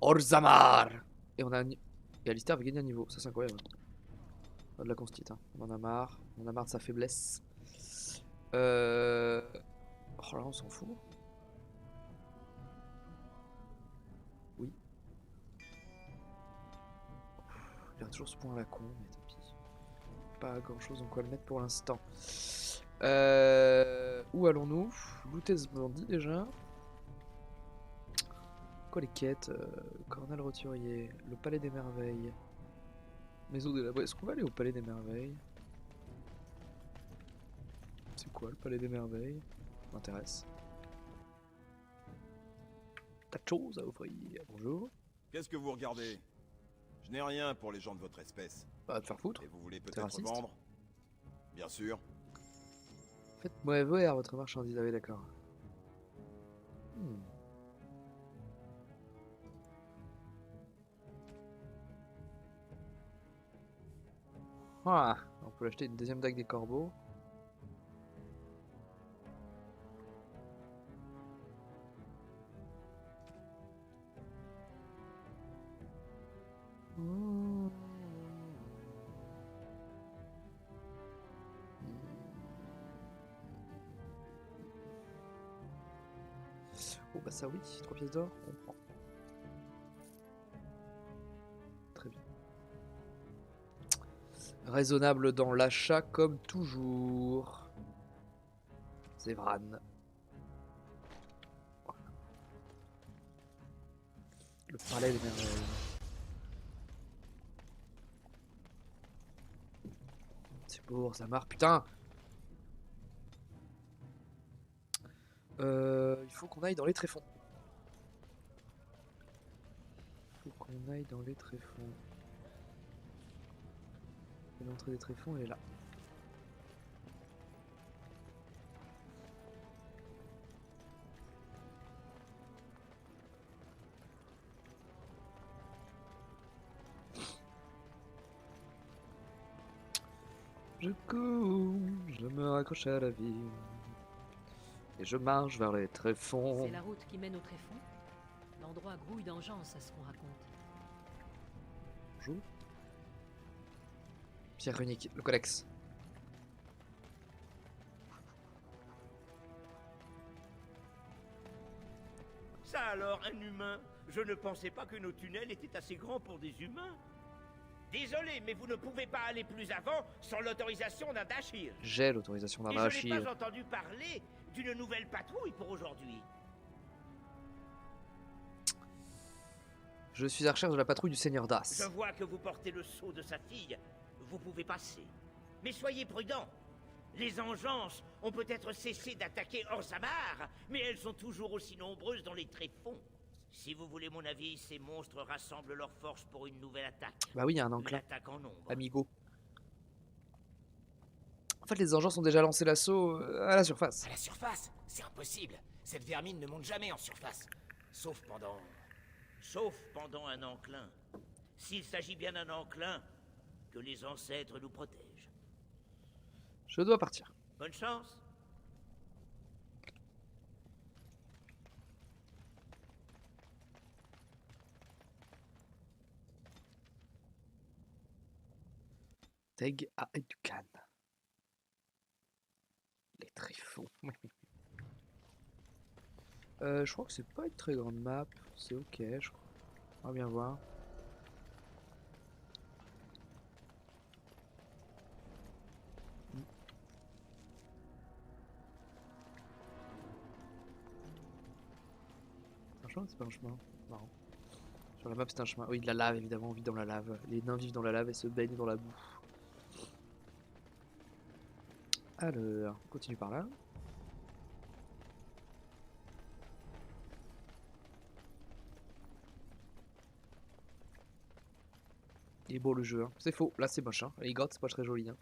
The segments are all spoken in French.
Orzammar. Et on a et Alistair avait gagné un niveau, ça c'est incroyable. Pas de la constite, hein. On en a marre de sa faiblesse. Oh là on s'en fout. Oui. Il y a toujours ce point à la con, mais tant pis. Pas grand chose en quoi le mettre pour l'instant. Où allons-nous? Looter ce bandit déjà. Quoi les quêtes? Cornel Roturier, le palais des merveilles. Maison des labos. Est-ce qu'on va aller au palais des merveilles? C'est quoi le palais des merveilles? Ça m'intéresse. Tas de choses à offrir. Bonjour. Qu'est-ce que vous regardez? Je n'ai rien pour les gens de votre espèce. Pas te faire foutre. Et vous voulez T'es peut-être raciste. vendre? Bien sûr. Faites-moi voir votre marchandise. Ah oui, d'accord. Ah, on peut acheter une deuxième dague des corbeaux. Oh bah ça oui, 3 pièces d'or, on prend. Très bien. Raisonnable dans l'achat comme toujours. Zevran. Voilà. Le palais des merveilles. C'est pour Zamar, putain. Il faut qu'on aille dans les tréfonds. L'entrée des tréfonds, elle est là. Je cours, je me raccroche à la vie. Et je marche vers les tréfonds. C'est la route qui mène au tréfonds. L'endroit grouille d'engeance à ce qu'on raconte. Bonjour. Pierre Runique, le codex. Ça alors, un humain? Je ne pensais pas que nos tunnels étaient assez grands pour des humains. Désolé, mais vous ne pouvez pas aller plus avant sans l'autorisation d'un Dashir. J'ai l'autorisation d'un Et je n'ai Dashir. pas entendu parler d'une nouvelle patrouille pour aujourd'hui. Je suis à la recherche de la patrouille du Seigneur Je Das. vois que vous portez le sceau de sa fille. Vous pouvez passer. Mais soyez prudents. Les engeances ont peut-être cessé d'attaquer Orzammar, mais elles sont toujours aussi nombreuses dans les tréfonds. Si vous voulez mon avis, ces monstres rassemblent leurs forces pour une nouvelle attaque. Bah oui, il y a un Une enclin. attaque en nombre. Amigo. En fait, les engeances ont déjà lancé l'assaut à la surface. À la surface? C'est impossible. Cette vermine ne monte jamais en surface. Sauf pendant un enclin. S'il s'agit bien d'un enclin, que les ancêtres nous protègent. Je dois partir. Bonne chance. Teg à Educan. Les tréfonds. Je crois que c'est pas une très grande map. C'est ok, je crois. On va bien voir. Un chemin, c'est pas un chemin. Marrant. Sur la map, c'est un chemin. Oui, de la lave, évidemment. On vit dans la lave. Les nains vivent dans la lave et se baignent dans la boue. Alors, on continue par là. Il est beau le jeu, hein. C'est faux, là c'est moche, hein. Les grottes c'est pas très joli, hein.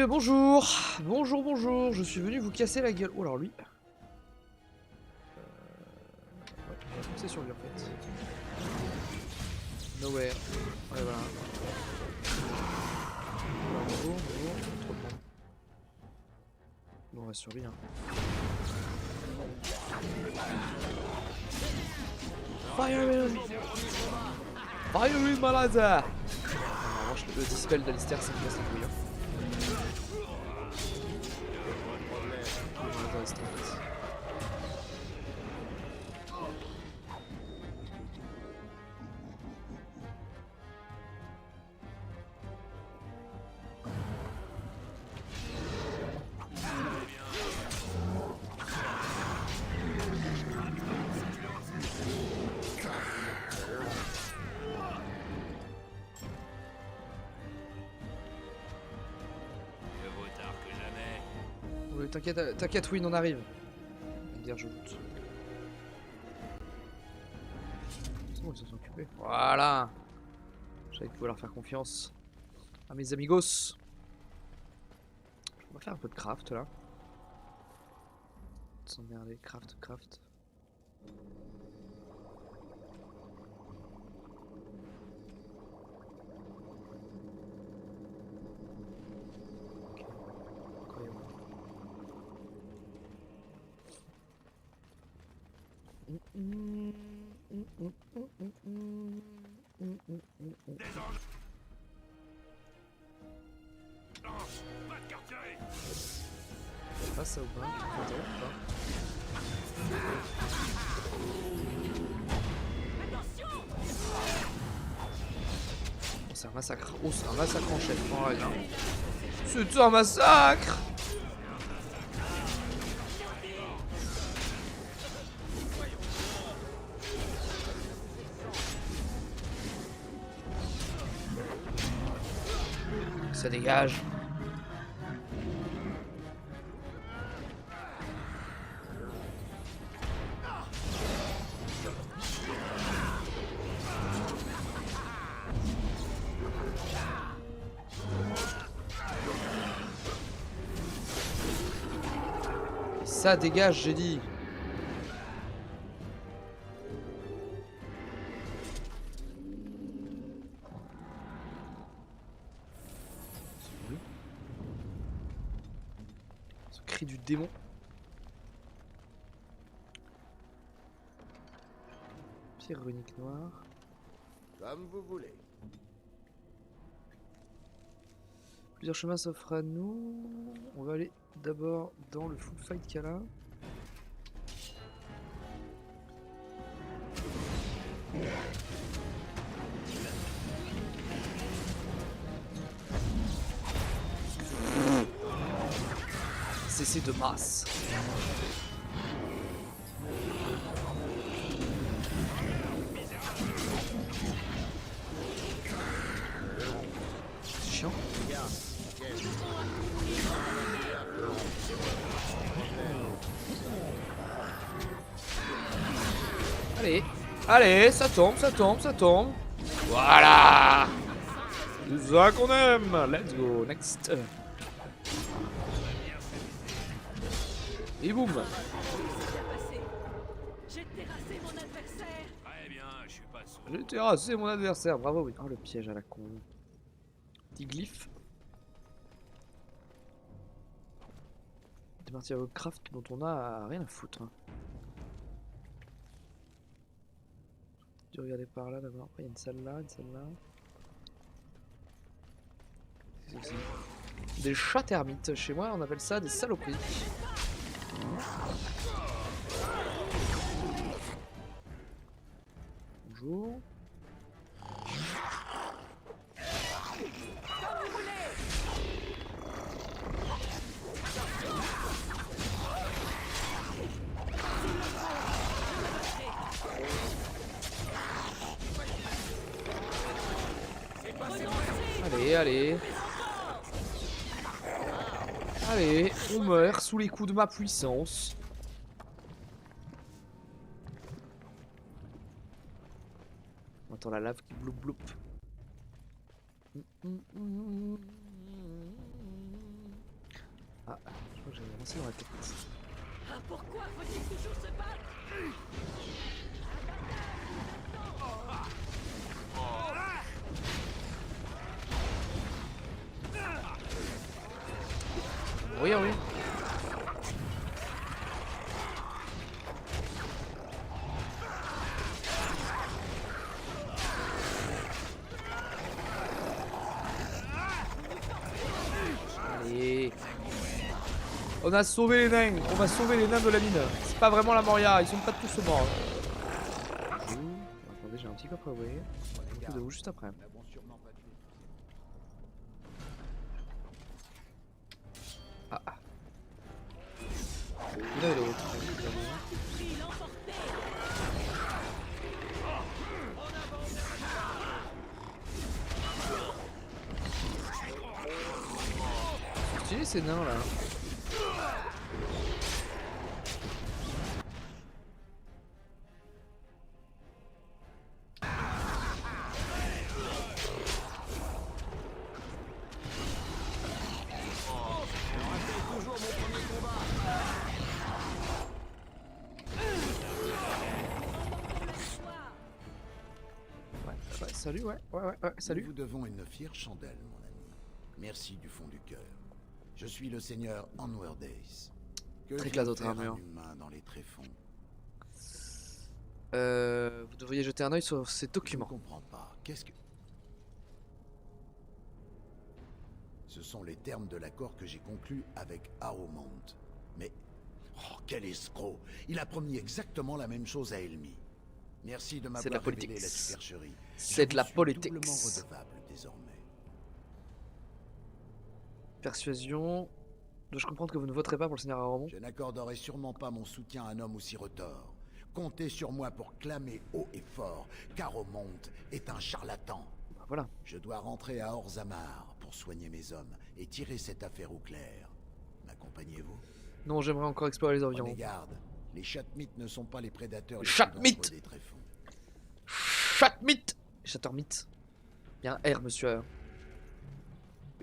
Bonjour, bonjour, je suis venu vous casser la gueule. Oh alors lui. Ouais, on va foncer sur lui en fait. Nowhere. Ouais voilà. Bonjour, trop de monde. Bon on reste sur lui hein. Fire him! Fire him, malade! En revanche, le dispel d'Alistair, ça me casse les couilles. T'inquiète, Win, on arrive. Dire, je doute. C'est bon, ils se sont occupés. Voilà. Je savais que je pouvais leur faire confiance. À mes amigos. On va faire un peu de craft là. S'emmerder, craft. Pas ça ou pas? Attends, ou pas? Oh, c'est un massacre. Oh, c'est un massacre en chaîne. Oh, rien. C'est un massacre! Ça dégage. Ça dégage, j'ai dit. Ce cri du démon. Pierre runique noire. Comme vous voulez. Plusieurs chemins s'offrent à nous. On va aller d'abord dans le full fight qu'il y a là. Cessez de masse. C'est chiant. Allez, ça tombe. Voilà. C'est ça qu'on aime. Let's go, next. Et boum. J'ai terrassé mon adversaire. Très bien, je suis pas sûr. J'ai terrassé mon adversaire, bravo. Oui. Oh, le piège à la con. Petit glyphe. Des matériaux craft dont on a rien à foutre. Hein. Je vais regarder par là d'abord. Après, il y a une salle là, C'est aussi des chats termites. Chez moi, on appelle ça des saloperies. Bonjour. Allez, on meurt sous les coups de ma puissance. On entend la lave qui bloup bloup. Ah, je crois que j'avais avancé dans la tête. Ah, pourquoi faut-il toujours se battre? Oui. On a sauvé les nains. On va sauver les nains de la mine. C'est pas vraiment la Moria. Ils sont pas tous morts. Attendez, j'ai un petit coffre à ouvrir. Un peu de où juste après. Ah ah. Là et l'autre. Stylé ces nains là. Salut, ouais, salut. Nous vous devons une fière chandelle, mon ami. Merci du fond du cœur. Je suis le seigneur Onward Days. Que Très vient classe faire votre armure. un humain dans les tréfonds? Vous devriez jeter un œil sur ces Je ne documents. comprends pas. Qu'est-ce que... Ce sont les termes de l'accord que j'ai conclu avec Harrowmont. Mais... Oh, quel escroc! Il a promis exactement la même chose à Elmi. Merci de C'est de la m'avoir révélé politique. la supercherie. C'est de la Je vous politique. suis doublement redevable désormais. Persuasion. Dois-je comprendre que vous ne voterez pas pour le seigneur Harrowmont? Je n'accorderai sûrement pas mon soutien à un homme aussi retors. Comptez sur moi pour clamer haut et fort qu'Harrowmont est un charlatan. Bah voilà. Je dois rentrer à Orzammar pour soigner mes hommes et tirer cette affaire au clair. M'accompagnez-vous? Non, j'aimerais encore explorer les Prenez environs. garde. Les chatmites ne sont pas les prédateurs les Chatmite plus dangereux des tréfonds. Chatmite Chattermite. Bien R, monsieur.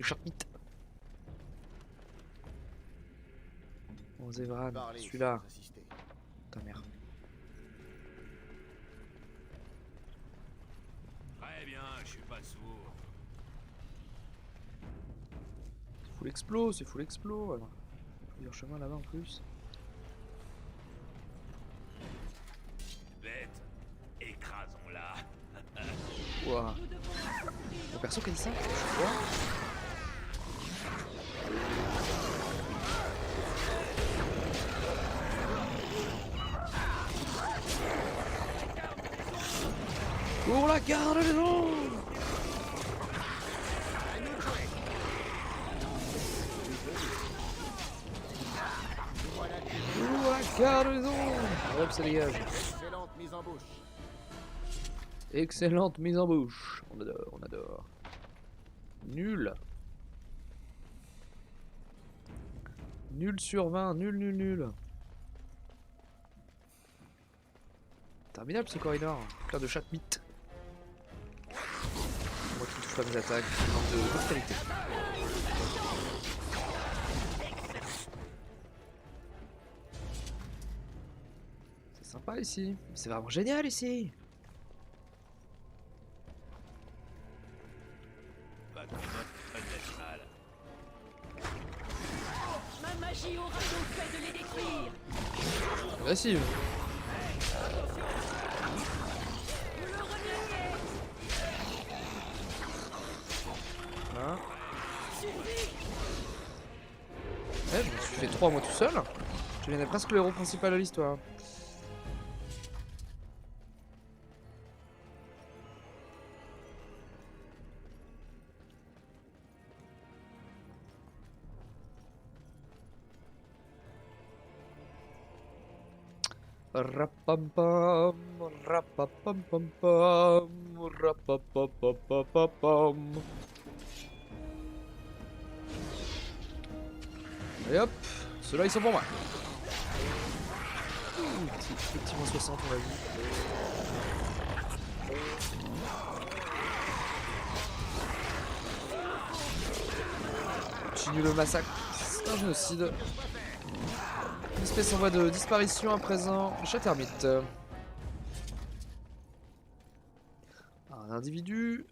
Chatmite. Bon, Zevran, celui-là. Ta mère. Très bien, je suis pas sourd. C'est full explo. Alors. Plusieurs chemins là-bas en plus. Bête, écrasons-la. Ouah. Mon perso qui a dit ça? Quoi? Pour la garde-maison! Pour la garde-maison! Hop, ça dégage. Excellente mise en bouche. Excellente mise en bouche. On adore, on adore. Nul. Nul sur 20, nul. Terminable ce corridor. Plein de chatmite. Moi qui touche pas mes attaques. Manque de mortalité. C'est sympa ici. C'est vraiment génial ici. Pas qu'on peut-être mal. Ma magie aura donc fait de les détruire. Agressive. Voilà. Ouais, je me suis fait 3 moi tout seul. Je deviendrais presque le héros principal de l'histoire. Rapampam, rapapampam, rapapapapapam. Et hop, ceux-là ils sont pour moi. Petit moins 60 on l'a vu. Continue le massacre, c'est un génocide. Une espèce en voie de disparition à présent. Chattermite. Un individu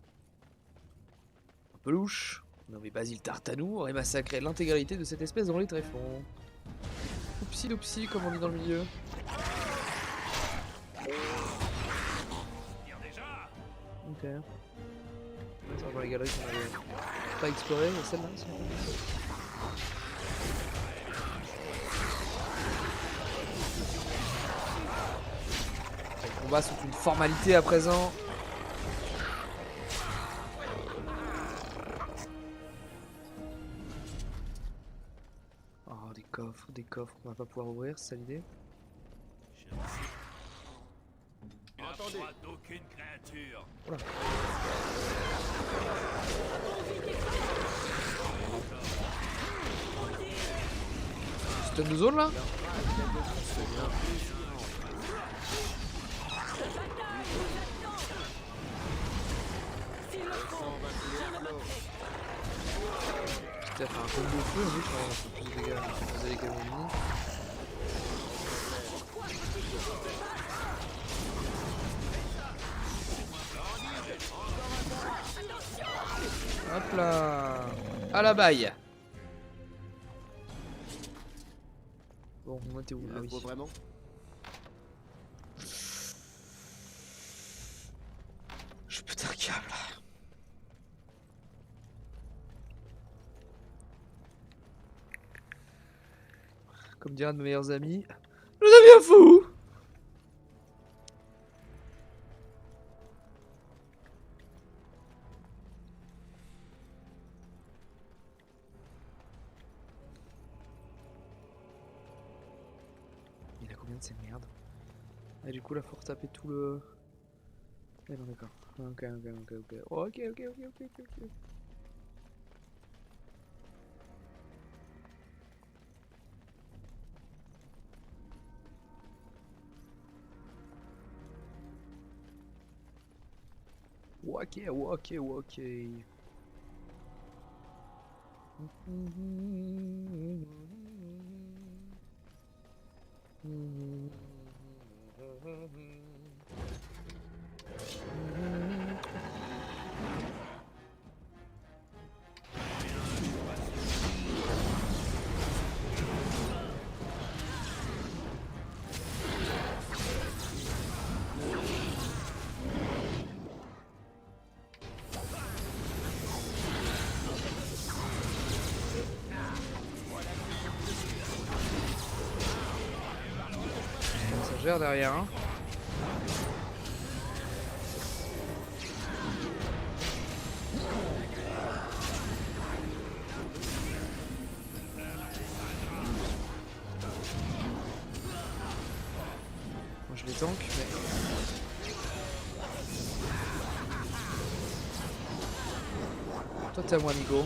un peu louche, nommé Basile Tartanou, aurait massacré l'intégralité de cette espèce dans les tréfonds. Oupsi loupsi, comme on dit dans le milieu. Ok. C'est dans les galeries qu'on avait pas explorées, celle-là. combats sont une formalité à présent. Oh, des coffres qu'on va pas pouvoir ouvrir, c'est ça l'idée? Je ne suis la proie d'aucune créature. Oula. Stun de zone là? Putain, faire un combo feu, en plus, on fait plus de dégâts. Vous allez qu'à ennemis. Hop là, à la baille. Bon, moi t'es où? Ah oui. Vraiment? Je pète un câble. Comme dirait un de mes meilleurs amis, je deviens fou. Il a combien de ces merdes? Et du coup là faut retaper tout le... Ouais, non d'accord. Ok. Ok. Ça gère derrière, hein. Moi je les tank, mais... Toi t'es à moi, amigo.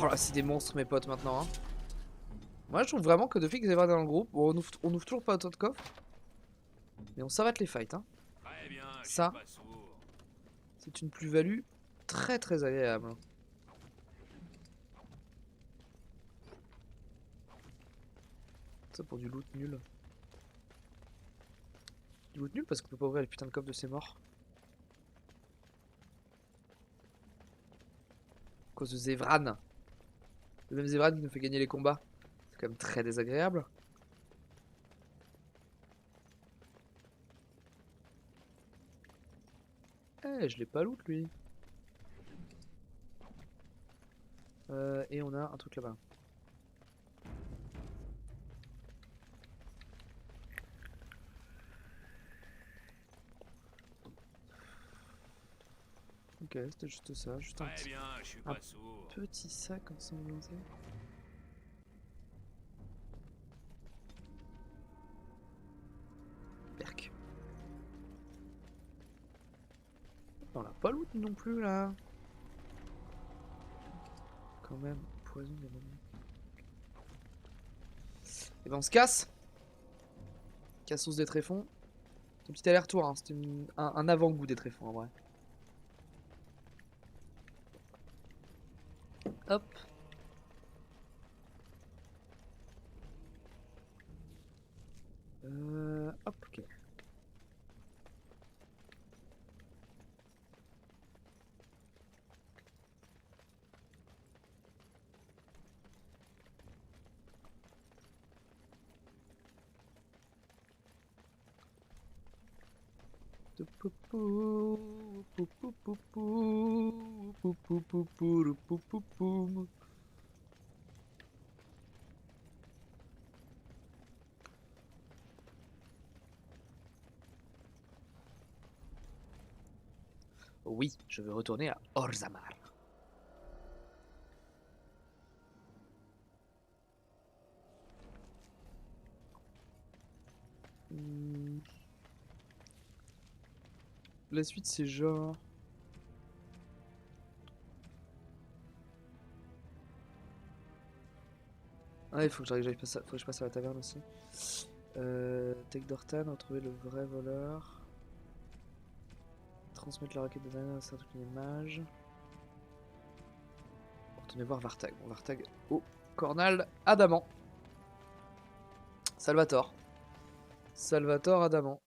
Oh là, c'est des monstres mes potes maintenant, hein. Moi je trouve vraiment que depuis que Zevran est dans le groupe, bon, on ouvre toujours pas autant de coffres. Mais on s'arrête les fights, hein. Très bien, je suis Ça, pas sourd. c'est une plus-value très agréable. Ça pour du loot nul. Du loot nul parce qu'on peut pas ouvrir les putains de coffres de ces morts. À cause de Zevran. Le même Zevran qui nous fait gagner les combats. C'est quand même très désagréable. Eh, je l'ai pas loot lui. Et on a un truc là-bas. Ok, c'était juste ça, juste un Très bien, je suis pas sourd. petit sac ensanglanté. Perk. On l'a pas loot non plus là. Quand même, poison des moments. Et ben on se casse. Cassos des tréfonds. C'est un petit aller-retour, hein. C'était un avant-goût des tréfonds en vrai. Hop. Hop, ok. Oui, je veux retourner à Orzammar. La suite, c'est genre... Ah, il faut que j'aille passer, faut que je passe à la taverne aussi. Tech Dortan, retrouver le vrai voleur. Transmettre la requête de Dana à certains mages. Retournez voir Vartag. Bon, Vartag au Cornal Adamant. Salvatore. Salvatore Adamant.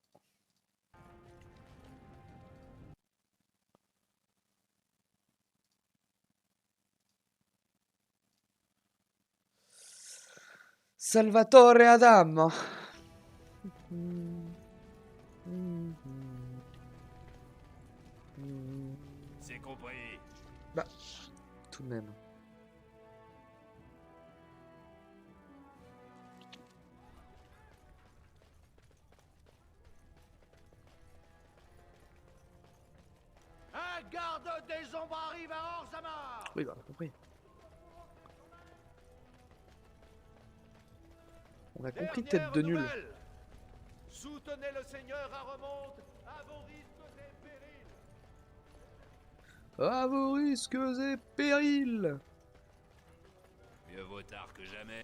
Salvatore Adamo. C'est compris. Bah, tout de même. Un garde des ombres arrive à Orzammar. Oui, bah, on a compris. On a compris, tête de nul. Soutenez le seigneur Aromonte à vos risques et périls. À vos risques et périls. Mieux vaut tard que jamais.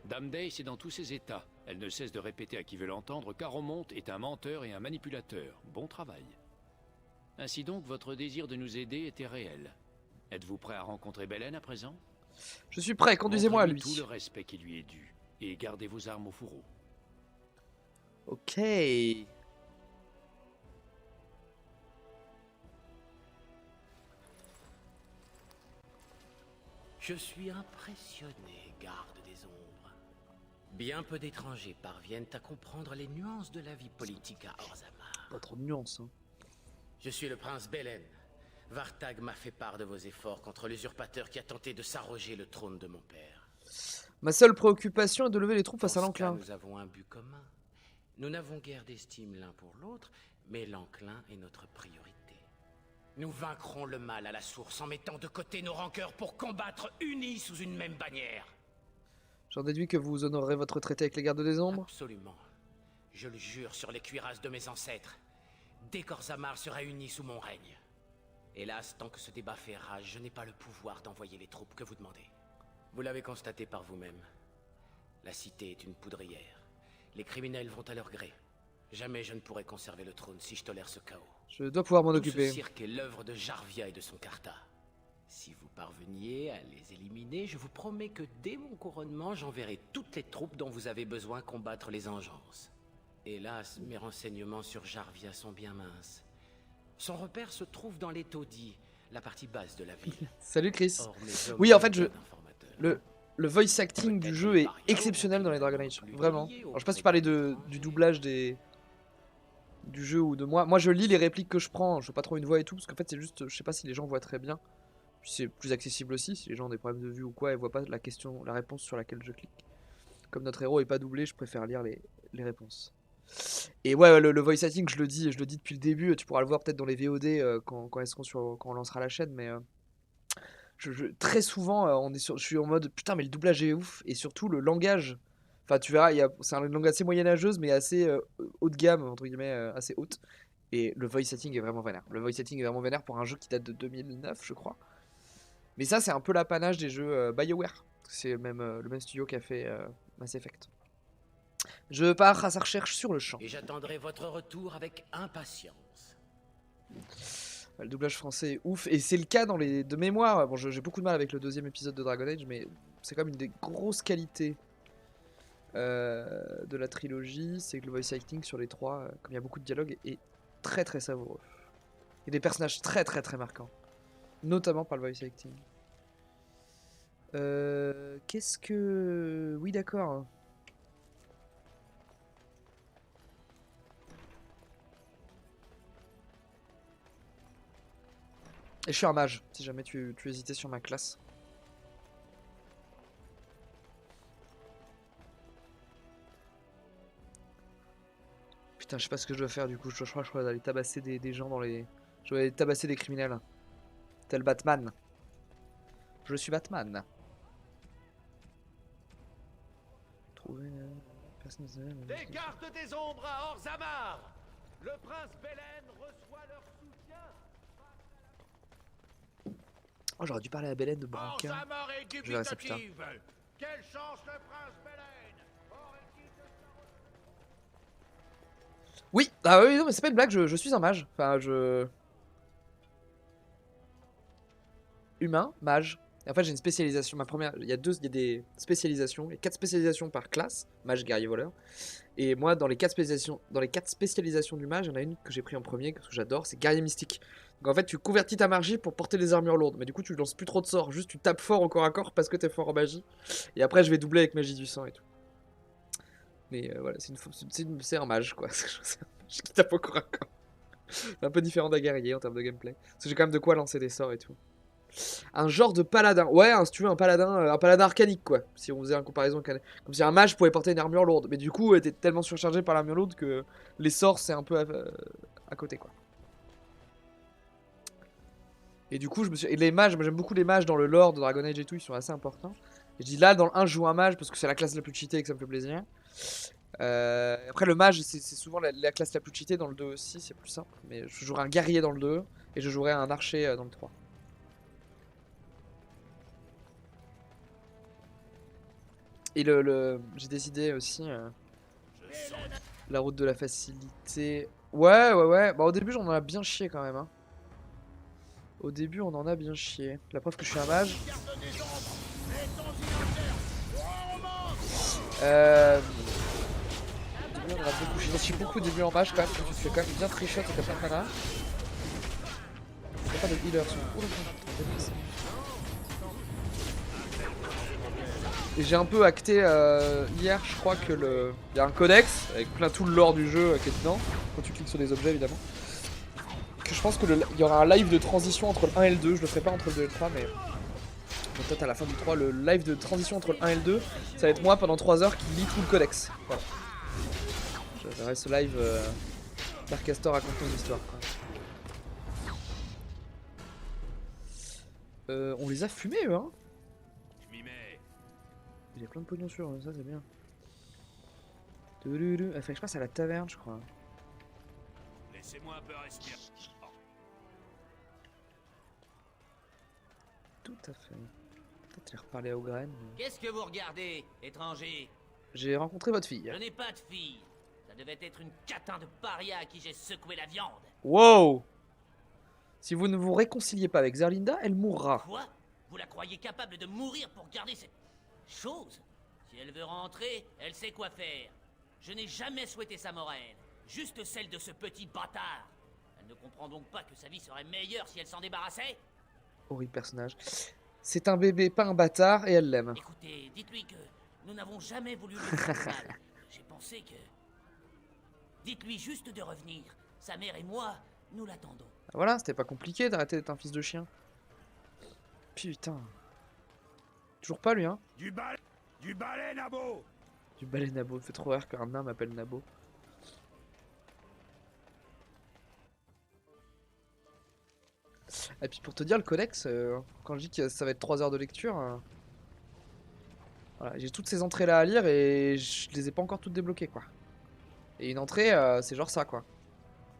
Dame Dace est dans tous ses états. Elle ne cesse de répéter à qui veut l'entendre qu'Aromonte est un menteur et un manipulateur. Bon travail. Ainsi donc, votre désir de nous aider était réel. Êtes-vous prêt à rencontrer Belen à présent? Je suis prêt, conduisez-moi à lui. Montrez-lui tout le respect qui lui est dû. Et gardez vos armes au fourreau. Ok. Je suis impressionné, garde des ombres. Bien peu d'étrangers parviennent à comprendre les nuances de la vie politique à Orzammar. Pas trop de nuances, hein. Je suis le prince Belen. Vartag m'a fait part de vos efforts contre l'usurpateur qui a tenté de s'arroger le trône de mon père. Ma seule préoccupation est de lever les troupes face à Dans ce cas, l'enclin. nous avons un but commun. Nous n'avons guère d'estime l'un pour l'autre, mais l'enclin est notre priorité. Nous vaincrons le mal à la source en mettant de côté nos rancœurs pour combattre unis sous une même bannière. J'en déduis que vous honorerez votre traité avec les gardes des ombres. Absolument. Je le jure sur les cuirasses de mes ancêtres. Dès qu'Orzammar sera uni sous mon règne. Hélas, tant que ce débat fait rage, je n'ai pas le pouvoir d'envoyer les troupes que vous demandez. Vous l'avez constaté par vous-même. La cité est une poudrière. Les criminels vont à leur gré. Jamais je ne pourrai conserver le trône si je tolère ce chaos. Je dois pouvoir m'en Tout occuper. ce cirque est l'œuvre de Jarvia et de son Carta. Si vous parveniez à les éliminer, je vous promets que dès mon couronnement, j'enverrai toutes les troupes dont vous avez besoin combattre les engences. Hélas, mes renseignements sur Jarvia sont bien minces. Son repère se trouve dans les taudis, la partie basse de la ville. Salut Chris. Or, mes hommes Oui, en ont fait, peu d'informateurs. le voice acting du jeu est exceptionnel dans les Dragon Age. Vraiment. Alors, je sais pas si tu parlais du doublage du jeu ou de moi. Moi, je lis les répliques que je prends. Je veux pas trop une voix et tout, parce qu'en fait, c'est juste, je sais pas si les gens voient très bien. Puis c'est plus accessible aussi, si les gens ont des problèmes de vue ou quoi, et voient pas la réponse sur laquelle je clique. Comme notre héros est pas doublé, je préfère lire les réponses. Et ouais, le voice acting, je le dis depuis le début. Tu pourras le voir peut-être dans les VOD quand on lancera la chaîne, mais très souvent, je suis en mode putain, mais le doublage est ouf, et surtout le langage. Enfin, tu verras, c'est une langue assez moyenâgeuse, mais assez haut de gamme, entre guillemets, assez haute. Et le voice acting est vraiment vénère. Le voice acting est vraiment vénère pour un jeu qui date de 2009, je crois. Mais ça, c'est un peu l'apanage des jeux BioWare. C'est le même studio qui a fait Mass Effect. Je pars à sa recherche sur le champ. Et j'attendrai votre retour avec impatience. Le doublage français est ouf, et c'est le cas de mémoire. Bon, j'ai beaucoup de mal avec le deuxième épisode de Dragon Age, mais c'est quand même une des grosses qualités de la trilogie, c'est que le voice acting sur les trois, comme il y a beaucoup de dialogues, est très très savoureux. Il y a des personnages très très très marquants, notamment par le voice acting. Qu'est-ce que... Oui, d'accord. Et je suis un mage, si jamais tu hésitais sur ma classe. Putain, je sais pas ce que je dois faire du coup. Je crois d'aller tabasser des gens dans les. Je dois aller tabasser des criminels. Tel Batman. Je suis Batman. Trouver. Personne ne Des cartes des ombres à Orzammar. Le prince Belen reçoit leur soutien. Oh, j'aurais dû parler à Belen de Branca. Orzammar est Je verrai ça plus tard. dubitative. Quelle chance le prince Belen. Aurait-il de sa Oui, ah oui, non, mais c'est pas une blague, je suis un mage. Enfin, je. Humain, mage. Et en fait, j'ai une spécialisation. Ma première. Il y a des spécialisations. Il y a 4 spécialisations par classe. Mage, guerrier, voleur. Et moi, dans les 4 spécialisations du mage, il y en a une que j'ai pris en premier, que j'adore, c'est guerrier mystique. Donc en fait, tu convertis ta magie pour porter les armures lourdes. Mais du coup, tu lances plus trop de sorts. Juste, tu tapes fort au corps à corps parce que t'es fort en magie. Et après, je vais doubler avec magie du sang et tout. Mais voilà, c'est un mage, quoi. C'est un mage qui tape au corps à corps. C'est un peu différent d'un guerrier en termes de gameplay. Parce que j'ai quand même de quoi lancer des sorts et tout. Un genre de paladin. Ouais, si tu veux, un paladin arcanique, quoi. Si on faisait une comparaison, comme si un mage pouvait porter une armure lourde. Mais du coup, t'es tellement surchargé par l'armure lourde que les sorts, c'est un peu à côté, quoi. Et du coup, et les mages, moi j'aime beaucoup les mages dans le lore de Dragon Age et tout, ils sont assez importants. Et je dis là, dans le 1, je joue un mage parce que c'est la classe la plus cheatée et que ça me fait plaisir. Après, le mage, c'est souvent la classe la plus cheatée. Dans le 2 aussi, c'est plus simple. Mais je jouerai un guerrier dans le 2 et je jouerai un archer dans le 3. Et j'ai décidé aussi la route de la facilité. Ouais. Bah, au début, j'en ai bien chié quand même. Hein. Au début, on en a bien chié. La preuve que je suis un mage. Au début, on en a beaucoup chié. Je suis beaucoup au début en mage quand même. Tu te fais quand même bien trichot et t'as pas de mana. Y'a pas de healer sur le coup. Et j'ai un peu acté hier, je crois que il y a un codex avec tout le lore du jeu qui est dedans, quand tu cliques sur des objets évidemment. Que je pense que il y aura un live de transition entre le 1 et le 2, je le ferai pas entre le 2 et le 3, mais peut-être à la fin du 3, le live de transition entre le 1 et le 2, ça va être moi pendant 3 heures qui lit tout le codex. Voilà. Je verrai ce live Darkastor raconte une histoire. On les a fumés eux, hein. Il y a plein de pognon sur ça, c'est bien. Il fallait que je passe à la taverne, je crois. Laissez-moi un peu respirer. Tout à fait. Peut-être les reparler à Ogren. Qu'est-ce que vous regardez, étranger? J'ai rencontré votre fille. Je n'ai pas de fille. Ça devait être une catin de paria à qui j'ai secoué la viande. Wow! Si vous ne vous réconciliez pas avec Zerlinda, elle mourra. Quoi? Vous la croyez capable de mourir pour garder cette chose? Si elle veut rentrer, elle sait quoi faire. Je n'ai jamais souhaité sa moraine, juste celle de ce petit bâtard. Elle ne comprend donc pas que sa vie serait meilleure si elle s'en débarrassait? Horrible personnage. C'est un bébé, pas un bâtard, et elle l'aime. Écoutez, dites-lui que nous n'avons jamais voulu lui faire mal. J'ai pensé que... Dites-lui juste de revenir. Sa mère et moi, nous l'attendons. Voilà, c'était pas compliqué d'arrêter d'être un fils de chien. Putain. Toujours pas lui, hein. Du balai, Nabo. Du balai Nabo. Fait trop rire qu'un nain m'appelle Nabo. Et puis pour te dire, le codex, quand je dis que ça va être 3 heures de lecture, voilà, j'ai toutes ces entrées là à lire et je les ai pas encore toutes débloquées, quoi. Et une entrée, c'est genre ça, quoi.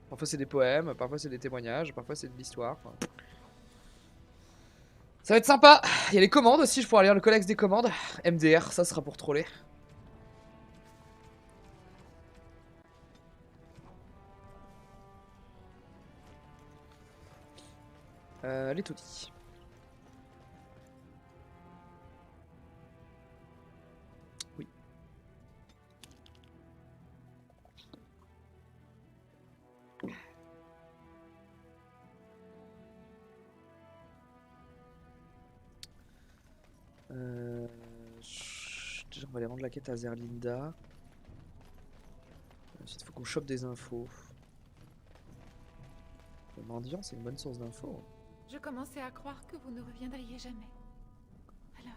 Parfois c'est des poèmes, parfois c'est des témoignages, parfois c'est de l'histoire. Quoi. Ça va être sympa. Il y a les commandes aussi, je pourrais lire le codex des commandes. MDR, ça sera pour troller. Les taudis. Oui. Déjà, on va aller rendre la quête à Zerlinda. Ensuite, il faut qu'on chope des infos. Le mendiant, c'est une bonne source d'infos. Je commençais à croire que vous ne reviendriez jamais. Alors,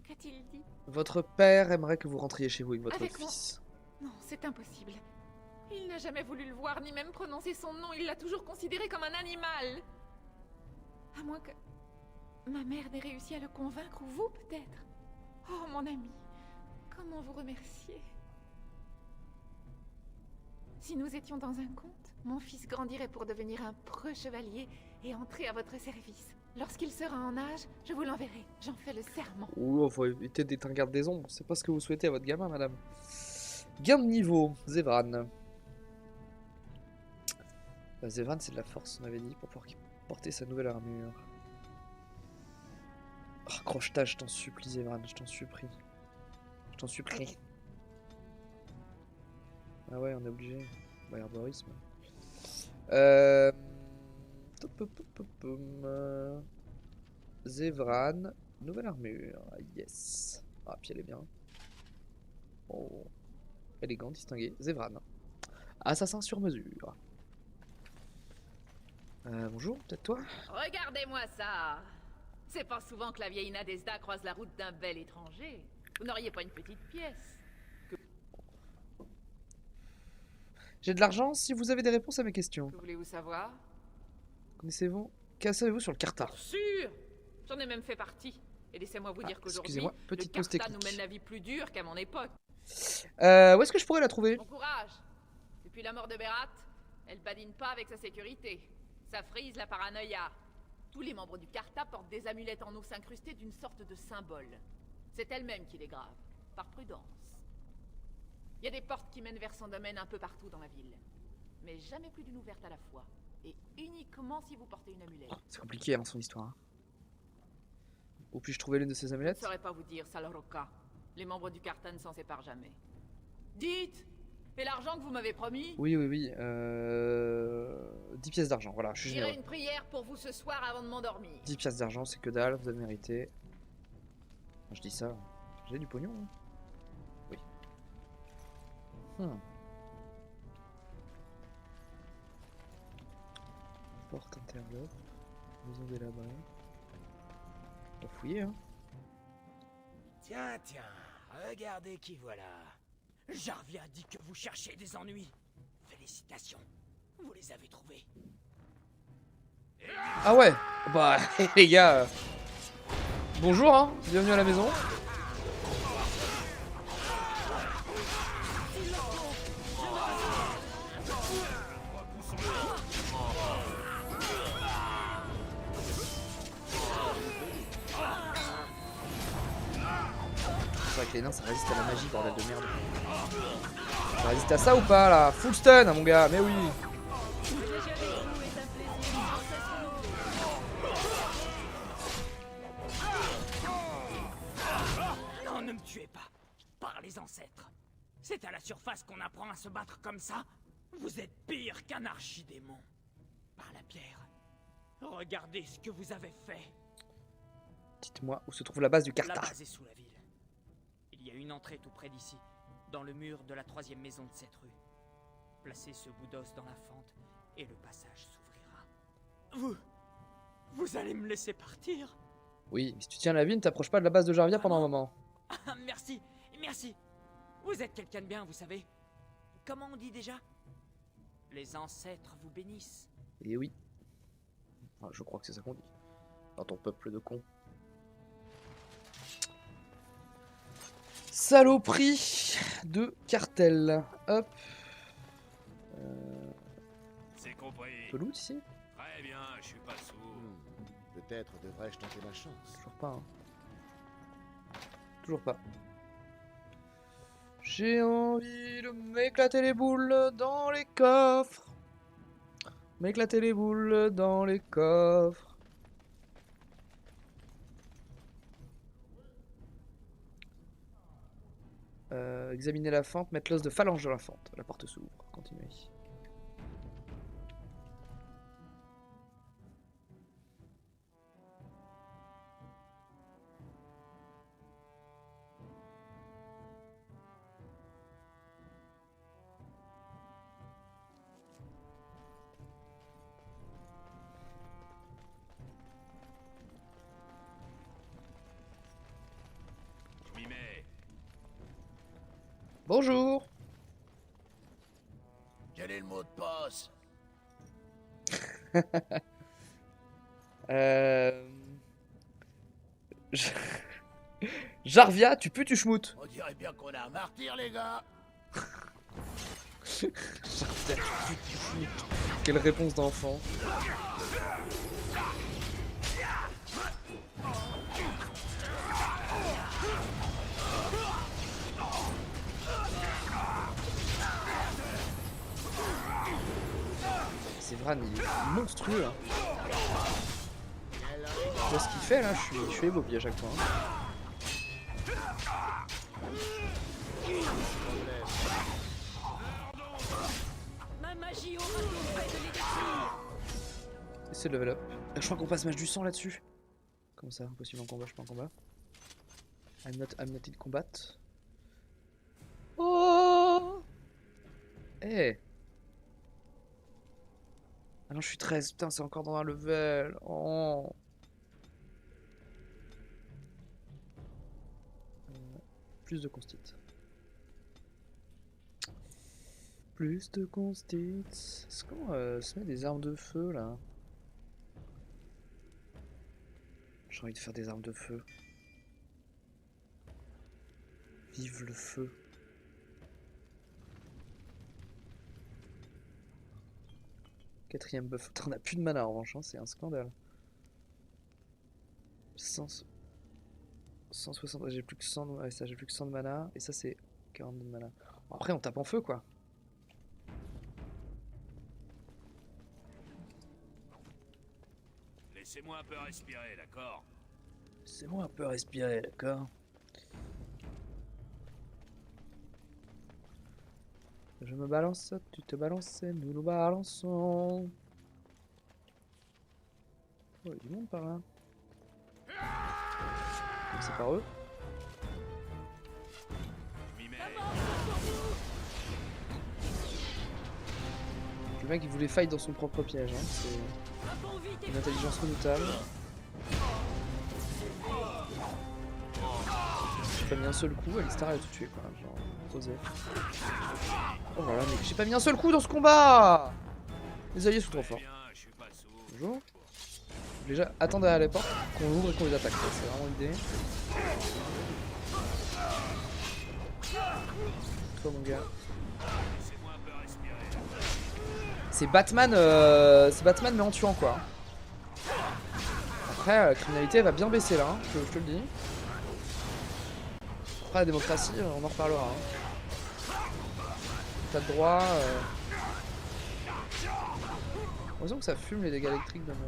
qu'a-t-il dit? Votre père aimerait que vous rentriez chez vous avec votre Avec moi? fils. Non, c'est impossible. Il n'a jamais voulu le voir, ni même prononcer son nom. Il l'a toujours considéré comme un animal. À moins que... ma mère n'ait réussi à le convaincre, ou vous, peut-être. Oh, mon ami. Comment vous remercier? Si nous étions dans un conte, mon fils grandirait pour devenir un preux chevalier et entrer à votre service. Lorsqu'il sera en âge, je vous l'enverrai. J'en fais le serment. Ouh, faut éviter d'être un garde des ombres. C'est pas ce que vous souhaitez à votre gamin, madame. Gain de niveau, Zevran. Zevran, c'est de la force, on avait dit, pour pouvoir porter sa nouvelle armure. Oh, crochetage, je t'en supplie, Zevran, je t'en supplie. Je t'en supplie. Ah ouais, on est obligé. Bah, herborisme. Zevran, nouvelle armure. Yes. Ah, puis elle est bien. Oh. Élégant, distingué. Zevran. Assassin sur mesure. Bonjour, peut-être toi? Regardez-moi ça. C'est pas souvent que la vieille Nadezda croise la route d'un bel étranger. Vous n'auriez pas une petite pièce? J'ai de l'argent si vous avez des réponses à mes questions. Que voulez-vous savoir? Connaissez-vous? Qu'en savez-vous sur le Carta? Pour sûr. J'en ai même fait partie. Et laissez-moi vous dire qu'aujourd'hui, excusez-moi, le petite pause Carta nous technique. mène la vie plus dure qu'à mon époque. Où est-ce que je pourrais la trouver? Bon courage. Depuis la mort de Berat, elle badine pas avec sa sécurité. Ça frise la paranoïa. Tous les membres du Carta portent des amulettes en os incrustées d'une sorte de symbole. C'est elle-même qui les grave, par prudence. Il y a des portes qui mènent vers son domaine un peu partout dans la ville. Mais jamais plus d'une ouverte à la fois. Et uniquement si vous portez une amulette. C'est compliqué, hein, son histoire. Hein. Où puis-je trouver l'une de ces Je ne amulettes? saurais pas vous dire, Saloroka. Les membres du Carta ne s'en séparent jamais. Dites! Et l'argent que vous m'avez promis? Oui, oui, oui. 10 pièces d'argent, voilà, je suis J'irai généreux. une prière pour vous ce soir avant de m'endormir. 10 pièces d'argent, c'est que dalle, vous avez mérité. Quand je dis ça, j'ai du pognon. Hein. Oui. Porte interlope. Maison délabrée. On va fouiller, hein. Tiens, tiens, regardez qui voilà. Jarvia dit que vous cherchez des ennuis. Félicitations, vous les avez trouvés. Ah ouais. Bah, les gars. Bonjour, hein. Bienvenue à la maison. C'est vrai que les nains ça résiste à la magie, bordel de merde. Ça résiste à ça ou pas là? Full stun, hein, mon gars, mais oui. Non, ne me tuez pas. Par les ancêtres. C'est à la surface qu'on apprend à se battre comme ça? Vous êtes pire qu'un archidémon. Par la pierre. Regardez ce que vous avez fait. Dites-moi où se trouve la base du La Carta. base est sous la ville. Il y a une entrée tout près d'ici, dans le mur de la 3e maison de cette rue. Placez ce bout d'os dans la fente et le passage s'ouvrira. Vous allez me laisser partir? Oui, mais si tu tiens la ville, ne t'approche pas de la base de Jarvia pendant un moment. Ah, merci, merci. Vous êtes quelqu'un de bien, vous savez. Comment on dit déjà? Les ancêtres vous bénissent. Et oui. Enfin, je crois que c'est ça qu'on dit. Dans ton peuple de cons. Saloperie de cartel. Hop. C'est compris. De loot ici? Très bien, je suis pas sourd. Peut-être devrais-je tenter ma chance. Toujours pas. Hein. Toujours pas. J'ai envie de m'éclater les boules dans les coffres. M'éclater les boules dans les coffres. Examiner la fente, mettre l'os de phalange dans la fente. La porte s'ouvre. Continuez. Bonjour. Quel est le mot de passe? Je- Jarvia, tu pues, tu schmoutes. On dirait bien qu'on a un martyr, les gars. Jarvia, tu pues, tu schmoutes. Quelle réponse d'enfant. Sévran, il est monstrueux. Hein. Tu vois ce qu'il fait là, je suis ébobie à chaque fois. Hein. Ma magie aura tout fait de l'élixir. C'est le level up. Je crois qu'on passe match du sang là-dessus. Comment ça, impossible en combat, je suis pas en combat. I'm not in combat. Oh. Eh. Ah non, je suis 13, putain, c'est encore dans un level. Oh. Plus de constit. Plus de constit. Est-ce qu'on se met des armes de feu là? J'ai envie de faire des armes de feu. Vive le feu. Quatrième buff. Putain, on a plus de mana en revanche, hein, c'est un scandale. 160, j'ai plus que 100 de, ouais, ça, j'ai plus que 100 de mana, et ça c'est 42 de mana. Bon, après on tape en feu quoi. Laissez-moi un peu respirer, d'accord? Laissez-moi un peu respirer, d'accord? Je me balance, tu te balances, nous nous balançons. Oh, il y a du monde par là. C'est par eux. Le mec il voulait fight dans son propre piège, hein. C'est une intelligence redoutable. J'ai pas mis un seul coup, Alistar elle a tout tué quoi, genre, osé. Oh là là, mais j'ai pas mis un seul coup dans ce combat. Les alliés sont trop forts. Bonjour. Déjà, attendez à la porte, qu'on ouvre et qu'on les attaque, c'est vraiment l'idée. Toi mon gars. C'est Batman mais en tuant quoi. Après la criminalité va bien baisser là, hein, je te le dis. Après la démocratie, on en reparlera. Hein. Pas de droit. Heureusement que ça fume les dégâts électriques dans le...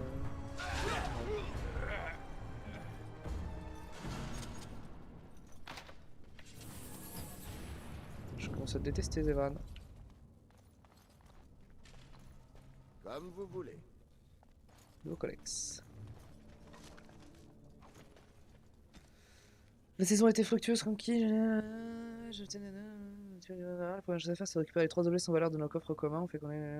Je commence à te détester Zévan. Comme vous voulez. Nouveau Colex. La saison a été fructueuse, tranquille. La première chose à faire, c'est de récupérer les 3 objets sans valeur de nos coffres communs. On fait qu'on ait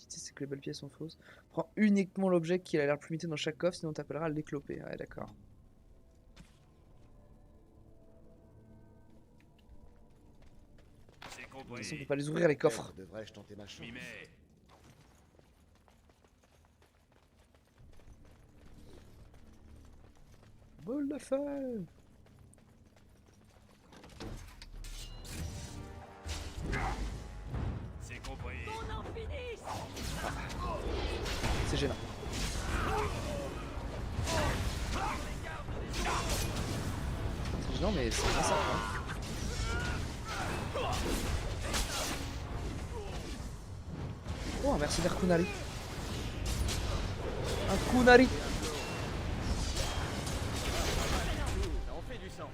c'est que les belles pièces sont fausses. Prends uniquement l'objet qui a l'air plus limité dans chaque coffre, sinon on t'appellera l'éclopé. Ouais, d'accord. De toute façon, on peut pas les ouvrir les coffres. Devrais-je tenter ma chance? Boule de feu. C'est compris. C'est gênant. C'est gênant mais c'est pas ça hein. Oh un mercenaire Kunari. Un Kunari. On fait du sang.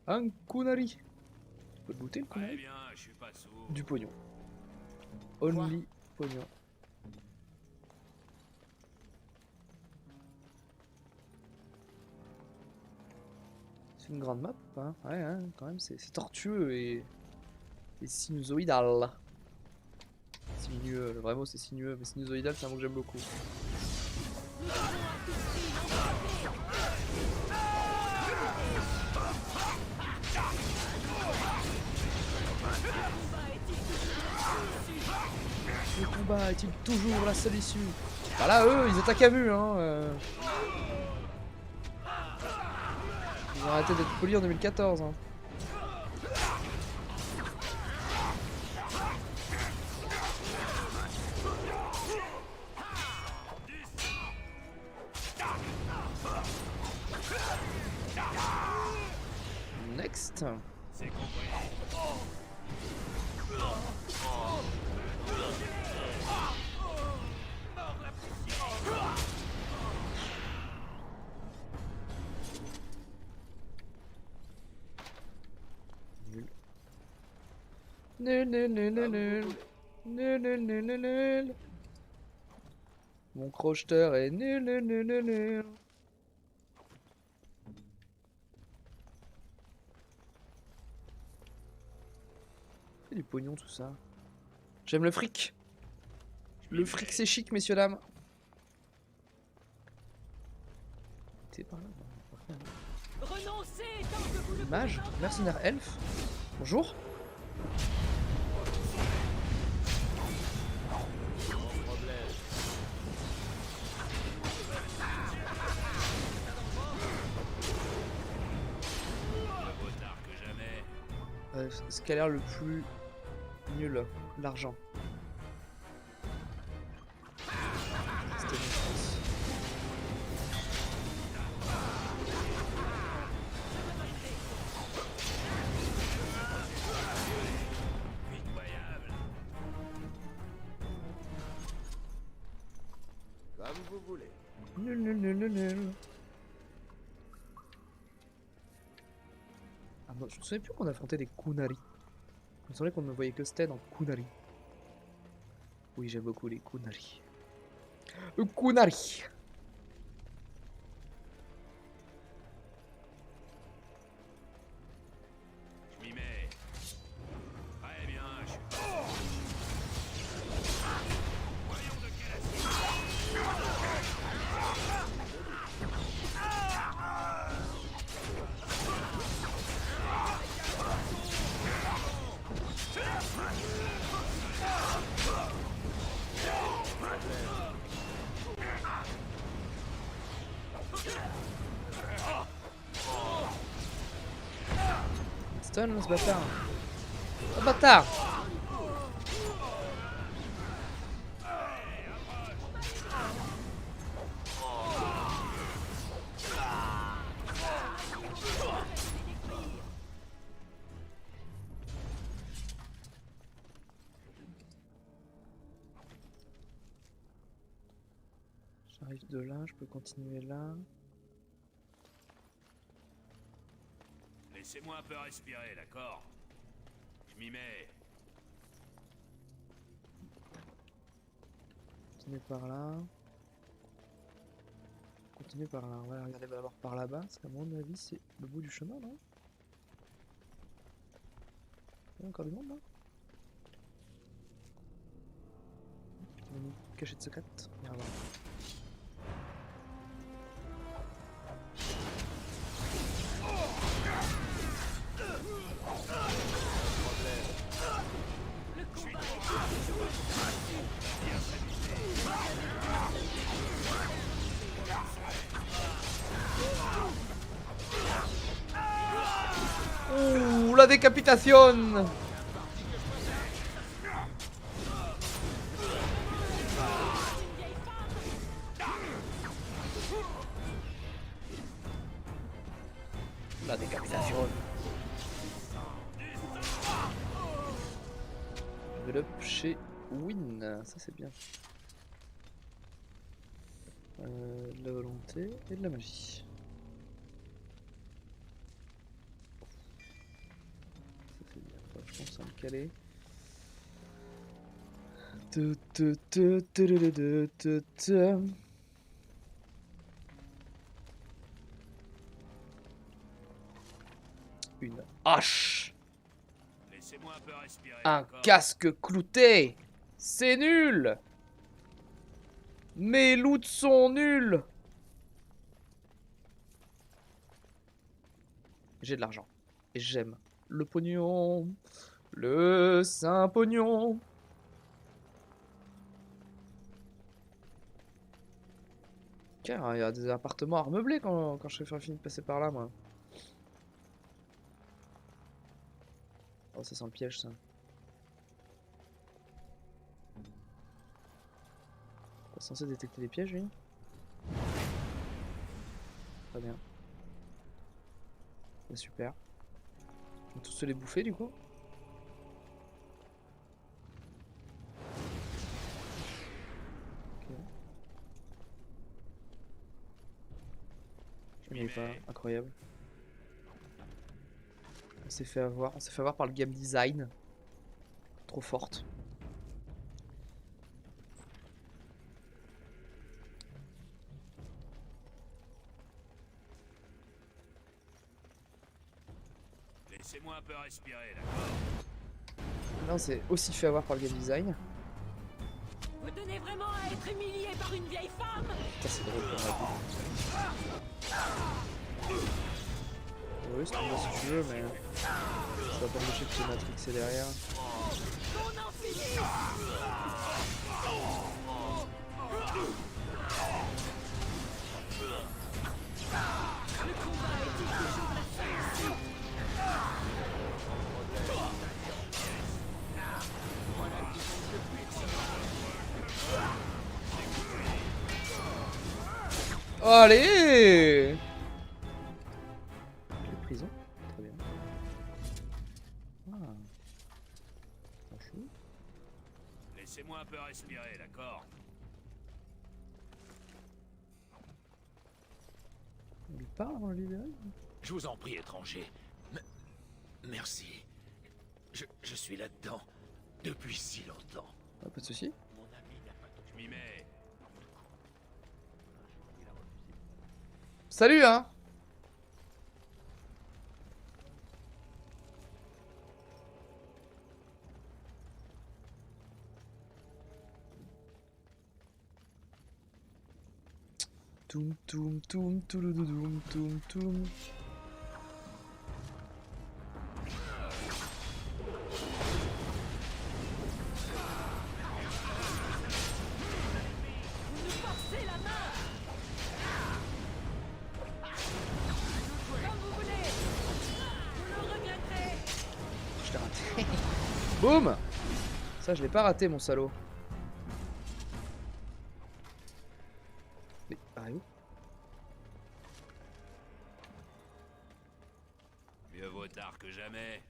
Un Kunari. Tu peux le booter le Kunari? Bien, je suis pas sourd. Du pognon. Only pognon. C'est une grande map, hein. Ouais, hein, quand même, c'est tortueux et sinusoïdal. Sinueux, le vrai mot c'est sinueux, mais sinusoïdal c'est un mot que j'aime beaucoup. Le combat est-il toujours la seule issue? Bah là eux ils attaquent à vue hein. Ils ont arrêté d'être polis en 2014 hein. Next. Nul. Nul. Mon crocheteur est nul. C'est du pognon tout ça. J'aime le fric. Le fric c'est chic messieurs dames. T'es par là. Mage, mercenaire elfe. Bonjour. Ce qui a l'air le plus nul, l'argent. C'était bon, je pense. Comme vous voulez. Nul. Ah non, je me souviens plus qu'on affrontait des Kunari. Il me semblait qu'on ne voyait que Stead en Kunari. Oui, j'aime beaucoup les Kunari. Kunari. Je m'y mets. Très bien, je suis... Voyons de quel Stun ce bâtard. Oh bâtard. J'arrive de là, je peux continuer là. Laissez-moi un peu respirer, d'accord? Je m'y mets. Continuer par là. Continuer par là. On va regarder d'abord par là-bas, parce qu'à mon avis c'est le bout du chemin, non? Il y a encore du monde là? Une cachette secrète. On va voir. Ouh, la décapitation! La décapitation. Level up chez Win, ça c'est bien. De la volonté et de la magie. Ça c'est bien, je pense à me caler. Une hache. Laissez-moi un peu respirer. Un d'accord? casque clouté. C'est nul. Mes loots sont nuls. J'ai de l'argent. Et j'aime le pognon. Le saint pognon. Car il y a des appartements à remeublés quand je fais fini de passer par là, moi. Oh, ça sent le piège, ça. Pas censé détecter les pièges, lui? Très bien. C'est super. On va tous se les bouffer, du coup. Ok. Je m'y pas. Incroyable. On s'est fait avoir. On s'est fait avoir par le game design. Trop forte. Laissez-moi un peu respirer, d'accord? Là, on s'est aussi fait avoir par le game design. Vous tenez vraiment à être humilié par une vieille femme? Ça, c'est drôle pour moi. Oui, c'est moi si tu veux, mais ça va pas m'empêcher que tu Matrixé derrière. Qu'on en finisse! Le combat est-il toujours la seule issue? Allez! Quelle prison? Très bien. Ah. Franchement. Laissez-moi un peu respirer, d'accord? On lui parle avant de le libérer? Je vous en prie, étranger. Merci. Je suis là-dedans depuis si longtemps. Ah, pas de soucis. Mon ami n'a pas tout. Je m'y mets. Salut, hein! Toum toum toum touloudoum toum toum. Vous nous forcez la main! Comme vous voulez! Vous le regretterez! Je l'ai raté. Boum! Ça, je l'ai pas raté, mon salaud. Mais, où? Mieux vaut tard que jamais.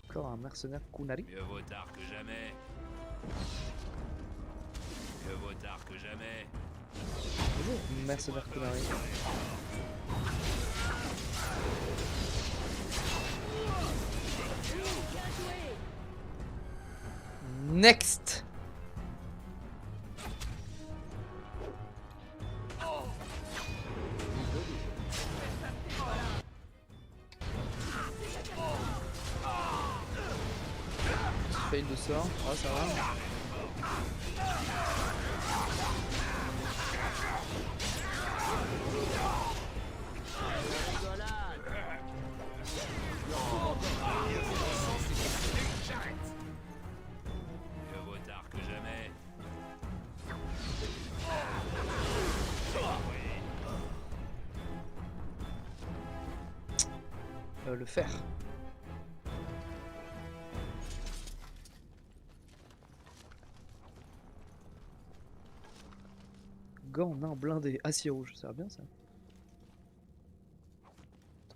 Encore un mercenaire Kunari. Mieux vaut tard que jamais. Mieux vaut tard que jamais. Bonjour, mercenaire Kunari. Next! Fail de sort, ah ça va. Mieux vaut tard que jamais. Le fer. Gants, nains, blindés, acier rouge, ça va bien ça.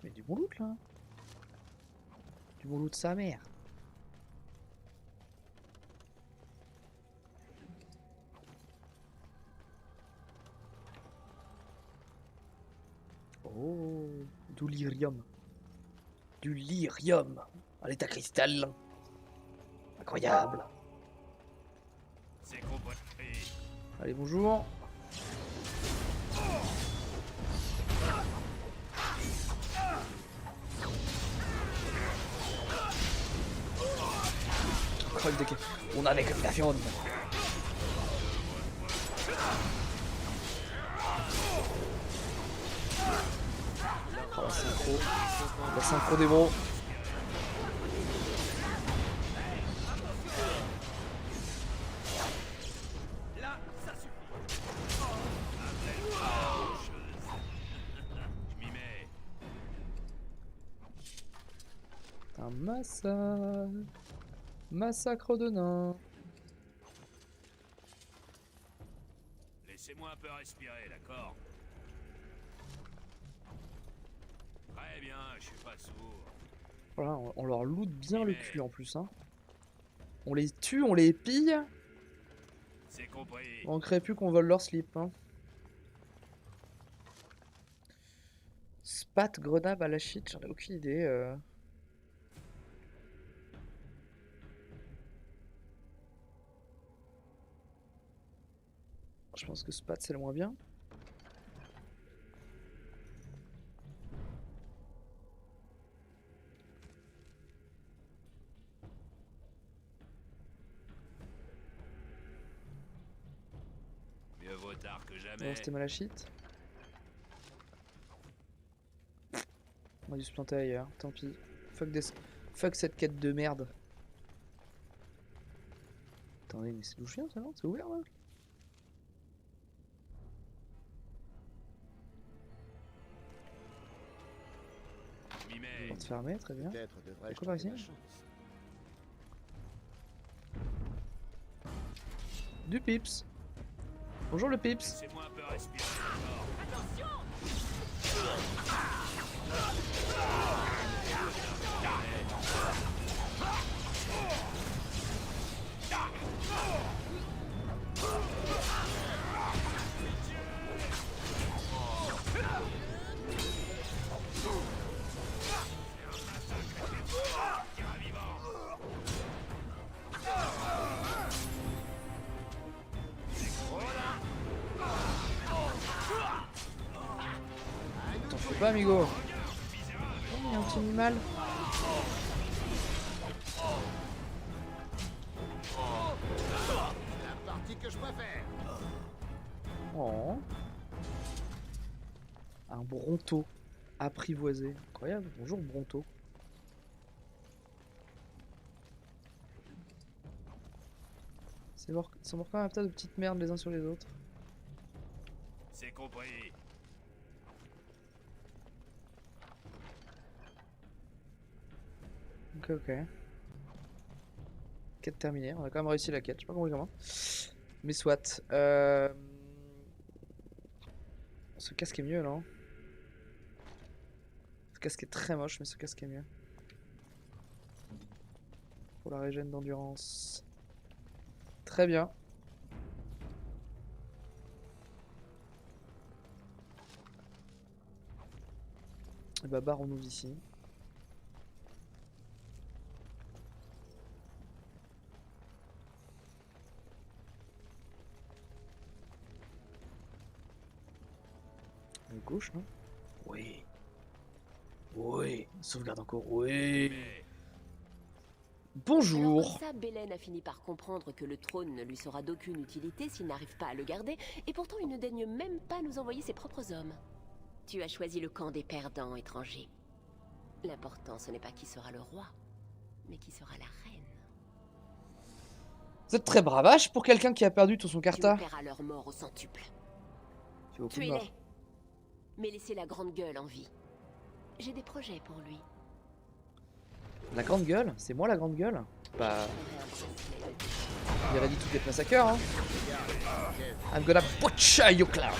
Il y a du bon loot là. Du bon loot de sa mère. Oh, du lyrium. Du lyrium. À l'état cristal. Incroyable. C'est compris. Allez, bonjour. crève dès qu'on avait comme la viande. Oh, la synchro des bros. Là, ça suffit. Je m'y mets. Un massacre. Massacre de nains. Laissez-moi un peu respirer, d'accord? Très bien, je suis pas sourd. Voilà, on leur loot bien le cul en plus. Hein. On les tue, on les pille. C'est compris. On manquerait plus qu'on vole leur slip. Hein. Spat, grenade à la shit, j'en ai aucune idée. Je pense que Spat c'est le moins bien. Mieux vaut tard que On va jamais. rester mal à shit. On a dû se planter ailleurs, tant pis. Fuck cette quête de merde. Attendez, mais c'est d'où je viens ça non? C'est ouvert là? Je m'y mets. Porte fermée, très bien. Peut-être devrais-je Quoi par tenter ici? ma chance. Du pips. Bonjour le pips. Laissez-moi un peu respirer, d'accord? T'en fais pas amigo. Oh, il y a un petit animal. La partie que je préfère. Oh. Un bronto apprivoisé. Incroyable. Bonjour bronto. C'est mort quand même un tas de petites merdes les uns sur les autres. C'est compris. Ok, ok. Quête terminée. On a quand même réussi la quête. Je sais pas comment. Mais soit. Ce casque est mieux là. Hein. Ce casque est très moche, mais ce casque est mieux. Pour la régène d'endurance. Très bien. Et bah barrons-nous d'ici. À gauche, non? Oui. Oui. Sauvegarde encore. Oui. Bonjour. Alors, comme ça, Belen a fini par comprendre que le trône ne lui sera d'aucune utilité s'il n'arrive pas à le garder, et pourtant il ne daigne même pas nous envoyer ses propres hommes. Tu as choisi le camp des perdants, étrangers. L'important, ce n'est pas qui sera le roi, mais qui sera la reine. Vous êtes très bravache pour quelqu'un qui a perdu tout son Tu carta. opéras leur mort au centuple. Tu beaucoup de morts. Tuez-les, mais laissez la grande gueule en vie. J'ai des projets pour lui. La grande gueule? C'est moi la grande gueule? Bah. Il aurait dit tout est massacre, hein. I'm gonna butcher you, clown.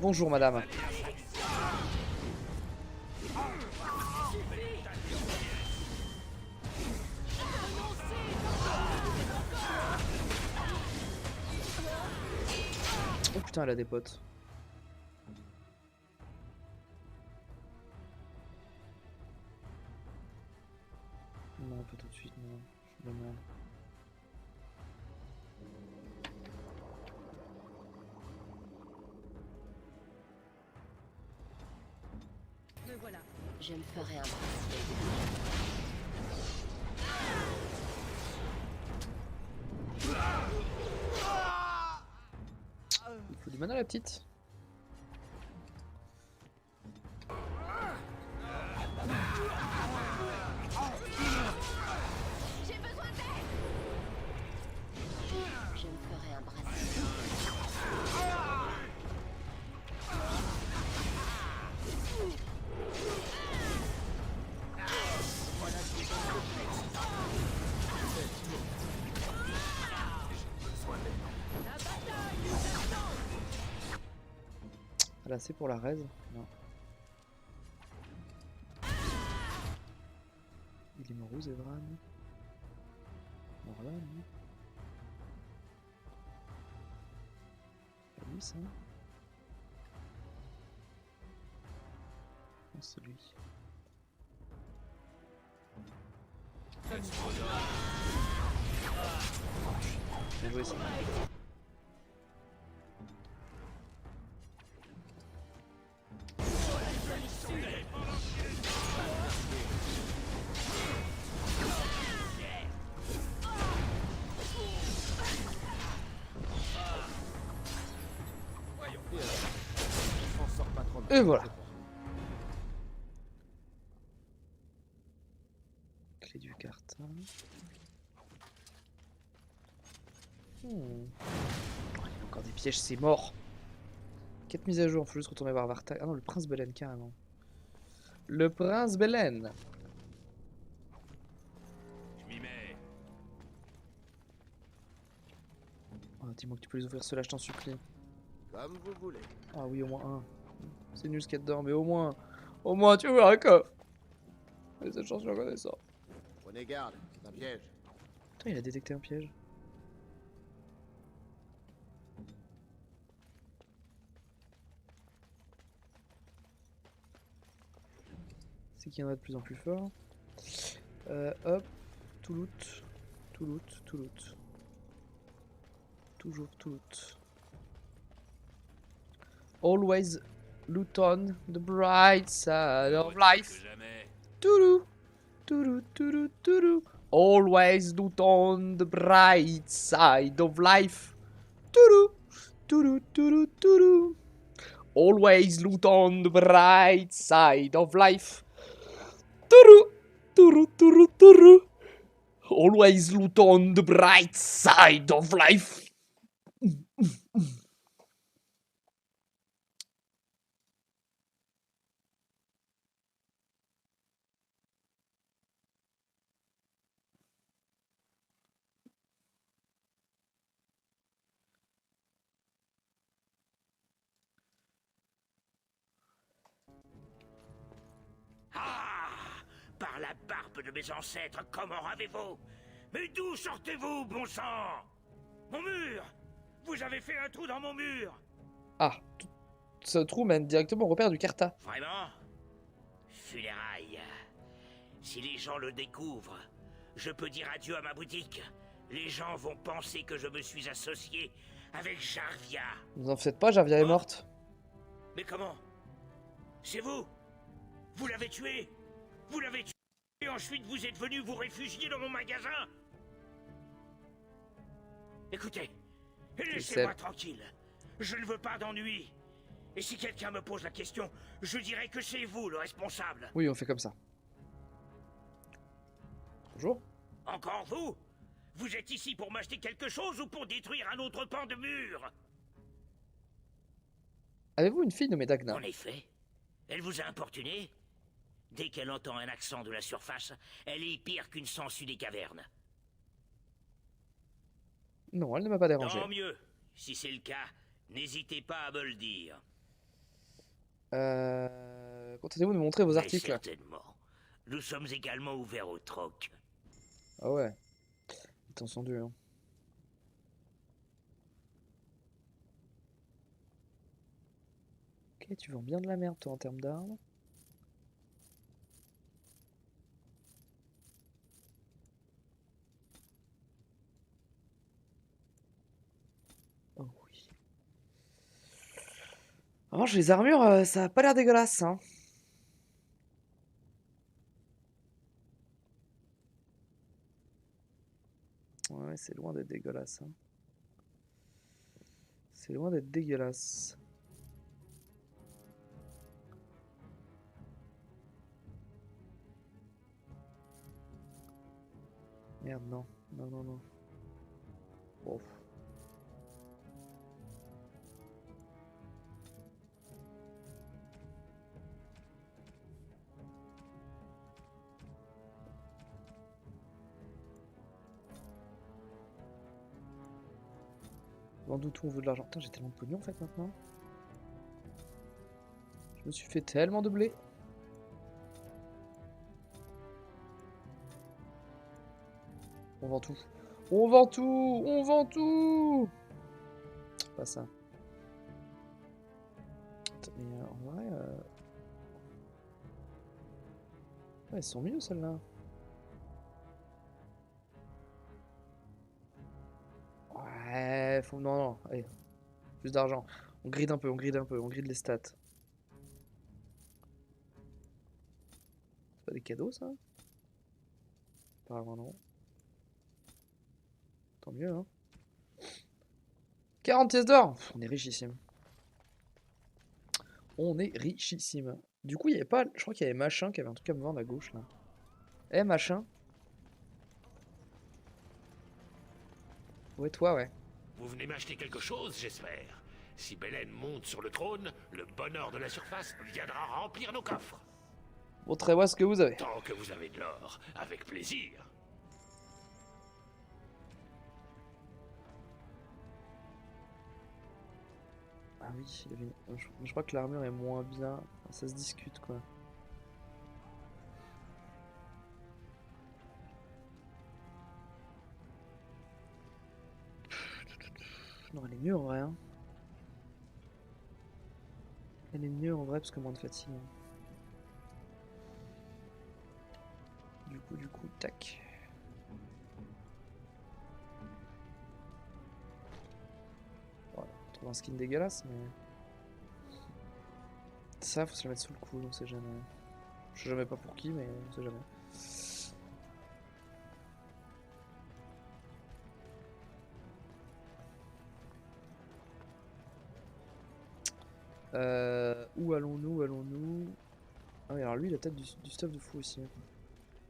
Bonjour madame. Oh putain, elle a des potes. Non, pas tout de suite, non. Je suis de merde. Me voilà. Je me ferai un bracelet. Il faut du mana la petite. J'ai besoin d'aide. Je me ferai un bracelet. Là, c'est pour la raise. Non. Il est mort où, Zevran? Mort là, non? Pas lui, ça? Non, c'est lui. Bien joué, ça. Et voilà. Clé du carton. Il y a encore des pièges, c'est mort. 4 mises à jour, faut juste retourner voir Vartag. Ah non, le prince Belen carrément. Le prince Belen. Je m'y mets. Oh, dis-moi que tu peux les ouvrir ceux-là, je t'en supplie. Comme vous voulez. Ah oui, au moins un. C'est nul ce qu'il y a dedans, mais au moins tu ouvres un coffre. Et cette chance, je connais ça. Prenez garde, c'est un piège. Putain, il a détecté un piège. C'est qu'il y en a de plus en plus fort. Hop, tout loot, tout loot, tout loot. Toujours tout loot. Always loot on the bright side of life. Toulou, toulou, toulou, toulou. Always loot on the bright side of life. Toulou, toulou, toulou, toulou. Always loot on the bright side of life. Toulou, toulou, toulou, toulou. Always loot on the bright side of life. Par la barbe de mes ancêtres, comment avez-vous? Mais d'où sortez-vous, bon sang? Mon mur! Vous avez fait un trou dans mon mur! Ah, ce trou mène directement au repère du Carta. Vraiment? Funérailles. Si les gens le découvrent, je peux dire adieu à ma boutique. Les gens vont penser que je me suis associé avec Jarvia. Ne vous en faites pas, Jarvia est morte. Mais comment? C'est vous? Vous l'avez tué? Vous l'avez tué et ensuite vous êtes venu vous réfugier dans mon magasin? Écoutez, laissez-moi tranquille. Je ne veux pas d'ennui. Et si quelqu'un me pose la question, je dirai que c'est vous le responsable. Oui, on fait comme ça. Bonjour. Encore vous? Vous êtes ici pour m'acheter quelque chose ou pour détruire un autre pan de mur? Avez-vous une fille nommée Dagna? En effet. Elle vous a importuné? Dès qu'elle entend un accent de la surface, elle est pire qu'une sangsue des cavernes. Non, elle ne m'a pas dérangé. Tant mieux. Si c'est le cas, n'hésitez pas à me le dire. Contentez-vous de me montrer vos Mais articles. certainement. Nous sommes également ouverts au troc. Ah ouais. Attention dur. Ok, tu vends bien de la merde toi en termes d'armes. Oh oui. En revanche, les armures, ça a pas l'air dégueulasse, hein. Ouais, c'est loin d'être dégueulasse, hein. C'est loin d'être dégueulasse. Merde, non. Non, non, non. Bon. Vendons tout, on veut de l'argent. Putain, j'ai tellement de pognon en fait maintenant. Je me suis fait tellement de blé. On vend tout. On vend tout. On vend tout. Pas ça. Mais en vrai... ouais, elles sont mieux celles-là. Ouais, faut... Non, non, allez. Plus d'argent. On gride un peu, on gride un peu, on gride les stats. C'est pas des cadeaux ça? Apparemment non. Tant mieux, hein. 40 pièces d'or! On est richissime. On est richissime. Du coup, il y avait pas... Je crois qu'il y avait machin qui avait un truc à me vendre à gauche, là. Eh, machin. Ouais, toi, ouais. Vous venez m'acheter quelque chose, j'espère. Si Belen monte sur le trône, le bonheur de la surface viendra remplir nos coffres. Montrez-moi ce que vous avez. Tant que vous avez de l'or, avec plaisir. Ah oui, il y avait je crois que l'armure est moins bien. Ça se discute, quoi. Non, elle est mieux en vrai, hein. Elle est mieux en vrai parce que moins de fatigue. Du coup, tac. Voilà, on trouve un skin dégueulasse, mais... Ça, faut se le mettre sous le coude, on sait jamais. Je sais jamais pas pour qui, mais on sait jamais. Où allons-nous? Où allons-nous? Ah oui, alors lui, il a peut-être du stuff de fou aussi.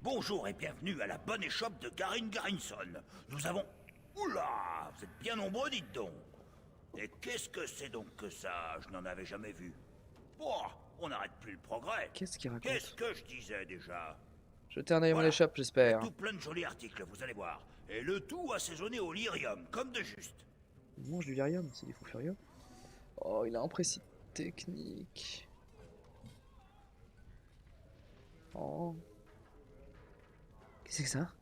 Bonjour et bienvenue à la bonne échoppe de Garin Garinson. Nous avons... Oula, vous êtes bien nombreux, dites donc. Et qu'est-ce que c'est donc que ça? Je n'en avais jamais vu. Pouah, on n'arrête plus le progrès. Qu'est-ce qu'il raconte? Qu'est-ce que je disais déjà? Jetez un œil à Voilà. l'échappe, j'espère. Tout plein de jolis articles, vous allez voir. Et le tout assaisonné au lyrium, comme de juste. Il mange du lyrium, c'est des fous furieux. Oh, il a un précis technique. Oh. Qu'est-ce que c'est que ça?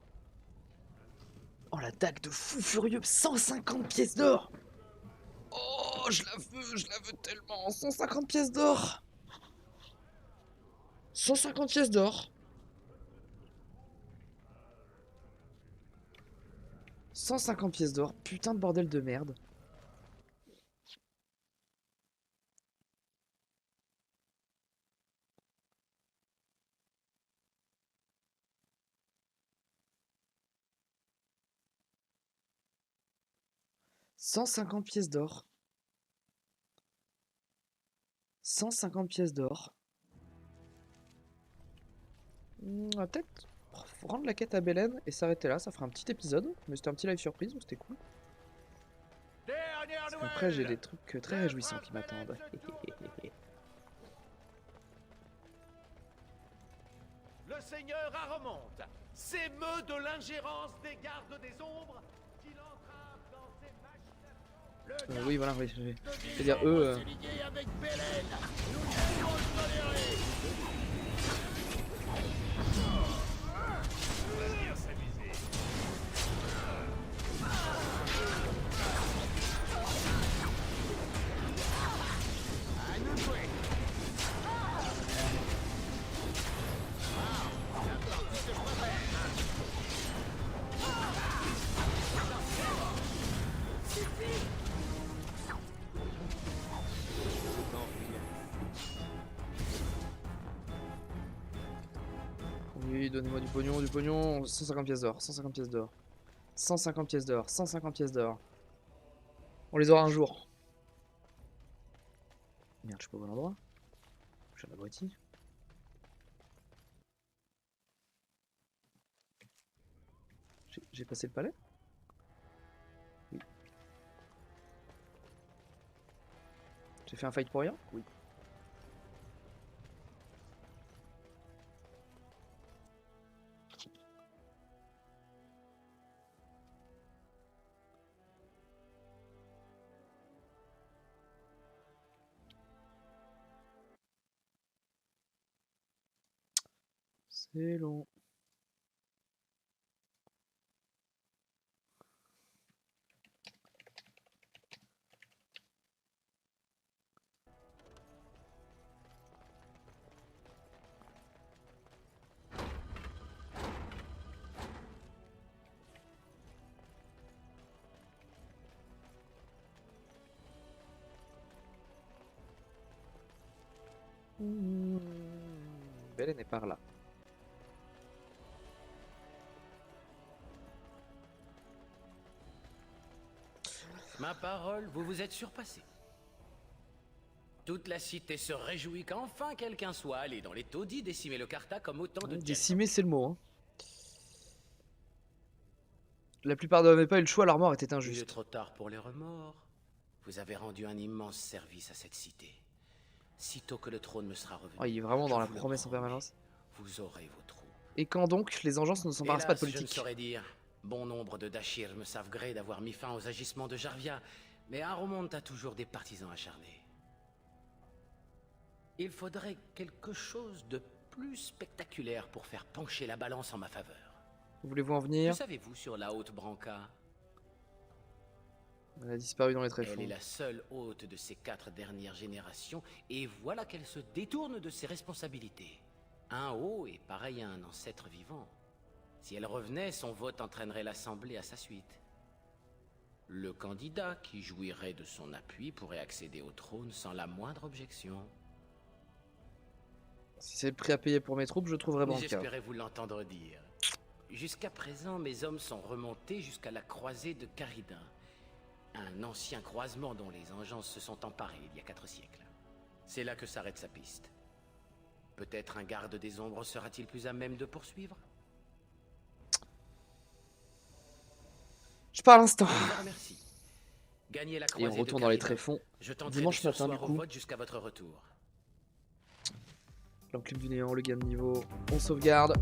Oh, la dague de fou furieux, 150 pièces d'or. Oh, je la veux tellement. 150 pièces d'or. 150 pièces d'or. 150 pièces d'or, putain de bordel de merde. « 150 pièces d'or. 150 pièces d'or. On va peut-être rendre la quête à Belen et s'arrêter là. Ça fera un petit épisode. Mais c'était un petit live surprise, donc c'était cool. Parce qu'après, j'ai des trucs très réjouissants qui m'attendent. Le seigneur Aremonte s'émeut de l'ingérence des gardes des ombres qui l'entravent dans ses machinations. Oui, voilà, oui. C'est-à-dire, eux... avec Belen, nous ne pouvons le tolérer. Bien s'amuser. À nous jouer. Oui, donnez-moi du pognon, 150 pièces d'or, 150 pièces d'or. 150 pièces d'or, 150 pièces d'or. On les aura un jour. Merde, je suis pas au bon endroit. Je suis à l'abruti. J'ai passé le palais? Oui. J'ai fait un fight pour rien? Oui. C'est long. Belen est par là. Ma parole, vous vous êtes surpassé. Toute la cité se réjouit qu'enfin quelqu'un soit allé dans les taudis décimer le Carta comme autant de... Décimer, c'est le mot. Hein. La plupart n'avaient pas eu le choix, leur mort était injuste. Il est trop tard pour les remords. Vous avez rendu un immense service à cette cité. Sitôt que le trône me sera revenu... Oh, il est vraiment dans la promesse en permanence. Vous aurez vos troupes. Et quand donc les engeances ne s'embarrassent pas de politique? Je ne saurais dire. Bon nombre de Dashir me savent gré d'avoir mis fin aux agissements de Jarvia, mais Harrowmont a toujours des partisans acharnés. Il faudrait quelque chose de plus spectaculaire pour faire pencher la balance en ma faveur. Voulez-vous en venir? Que savez-vous sur la haute Branca? Elle a disparu dans les tréfonds. Elle est la seule hôte de ces 4 dernières générations, et voilà qu'elle se détourne de ses responsabilités. Un haut est pareil à un ancêtre vivant. Si elle revenait, son vote entraînerait l'Assemblée à sa suite. Le candidat qui jouirait de son appui pourrait accéder au trône sans la moindre objection. Si c'est le prix à payer pour mes troupes, je trouverai bancal. J'espérais vous l'entendre dire. Jusqu'à présent, mes hommes sont remontés jusqu'à la croisée de Caridin, un ancien croisement dont les engeances se sont emparés il y a 4 siècles. C'est là que s'arrête sa piste. Peut-être un garde des ombres sera-t-il plus à même de poursuivre? Je pars à l'instant. Et on retourne dans les tréfonds dimanche matin du coup. Jusqu'à votre retour. L'enclume du néant, le gain de niveau, on sauvegarde.